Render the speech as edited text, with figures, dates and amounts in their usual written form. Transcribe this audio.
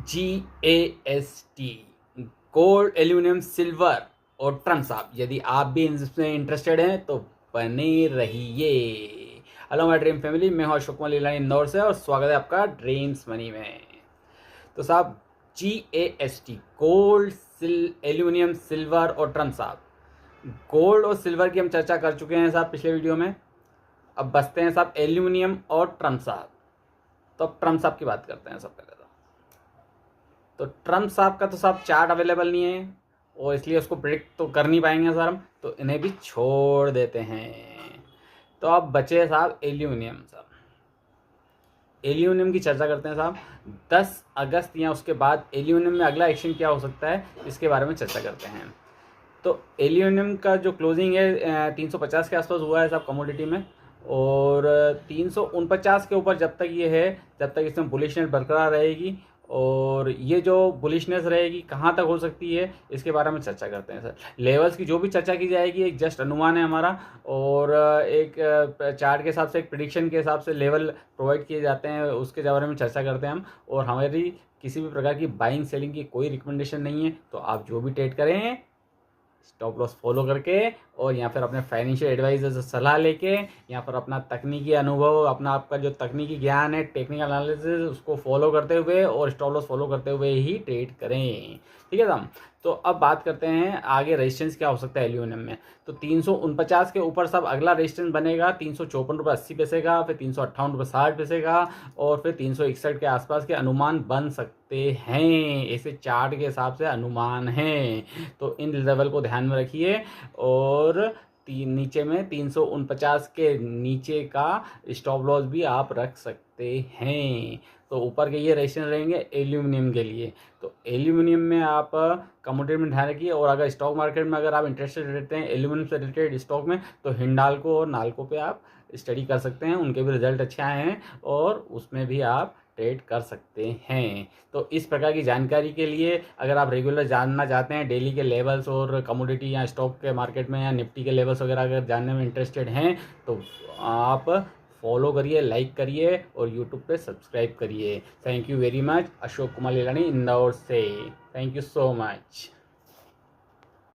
GAST, gold, aluminium, silver और term साहब। यदि आप भी इसमें इंटरेस्टेड हैं तो बने रहिए। हेलो माय ड्रीम फैमिली, मैं हूं अशोक कुमार लीलानी इंदौर से और स्वागत है आपका ड्रीम्स मनी में। तो साहब GAST, गोल्ड, एल्यूमिनियम, सिल्वर और ट्रम साहब। गोल्ड और सिल्वर की हम चर्चा कर चुके हैं साहब पिछले वीडियो में। अब बचते हैं साहब एल्यूमिनियम और ट्रम साहब। तो अब ट्रम साहब की बात करते हैं सब पहले। तो ट्रम्प साहब का तो साहब चार्ट अवेलेबल नहीं है और इसलिए उसको प्रिडिक्ट तो कर नहीं पाएंगे सर हम, तो इन्हें भी छोड़ देते हैं। तो अब बचे साहब एल्यूमिनियम। साहब एल्यूमिनियम की चर्चा करते हैं साहब। 10 अगस्त या उसके बाद एल्यूमिनियम में अगला एक्शन क्या हो सकता है, इसके बारे में चर्चा करते हैं। तो एल्यूमिनियम का जो क्लोजिंग है 350 के आसपास हुआ है साहब कमोडिटी में, और 349 के ऊपर जब तक ये है, जब तक इसमें बुलिशनेस बरकरार रहेगी। और ये जो बुलिशनेस रहेगी कहाँ तक हो सकती है, इसके बारे में चर्चा करते हैं सर। लेवल्स की जो भी चर्चा की जाएगी एक जस्ट अनुमान है हमारा, और एक चार्ट के हिसाब से, एक प्रिडिक्शन के हिसाब से लेवल प्रोवाइड किए जाते हैं, उसके बारे में चर्चा करते हैं हम। और हमारी किसी भी प्रकार की बाइंग सेलिंग की कोई रिकमेंडेशन नहीं है। तो आप जो भी ट्रेड करें स्टॉप लॉस फॉलो करके, और या फिर अपने फाइनेंशियल एडवाइजर से सलाह लेके, या फिर अपना तकनीकी अनुभव, अपना आपका जो तकनीकी ज्ञान है, टेक्निकल एनालिसिस, उसको फॉलो करते हुए और स्टॉप लॉस फॉलो करते हुए ही ट्रेड करें। ठीक है साहब। तो अब बात करते हैं आगे रेजिस्टेंस क्या हो सकता है एल्यूमिनियम में। तो 349 के ऊपर सब अगला रेजिस्टेंस बनेगा 354.80 का, फिर 358.60 का, और फिर 361 के आसपास के अनुमान बन सकते हैं। ऐसे चार्ट के हिसाब से अनुमान हैं, तो इन लेवल को ध्यान में रखिए। और नीचे में 349 के नीचे का स्टॉप लॉस भी आप रख सकते हैं। तो ऊपर के ये रेजिस्टेंस रहेंगे एल्यूमिनियम के लिए। तो एल्यूमिनियम में आप कमोडिटी में ध्यान रखिए। और अगर स्टॉक मार्केट में अगर आप इंटरेस्टेड रहते हैं एल्यूमिनियम से रिलेटेड स्टॉक में, तो हिंडाल्को और नाल्को पे आप स्टडी कर सकते हैं। उनके भी रिजल्ट अच्छे आए हैं और उसमें भी आप ट्रेड कर सकते हैं। तो इस प्रकार की जानकारी के लिए अगर आप रेगुलर जानना चाहते हैं डेली के लेवल्स और कमोडिटी या स्टॉक के मार्केट में या निफ्टी के लेवल्स वगैरह अगर जानने में इंटरेस्टेड हैं, तो आप फॉलो करिए, लाइक करिए और यूट्यूब पे सब्सक्राइब करिए। Thank you very much. Ashok Kumar Lilani Indore से। Thank you so much.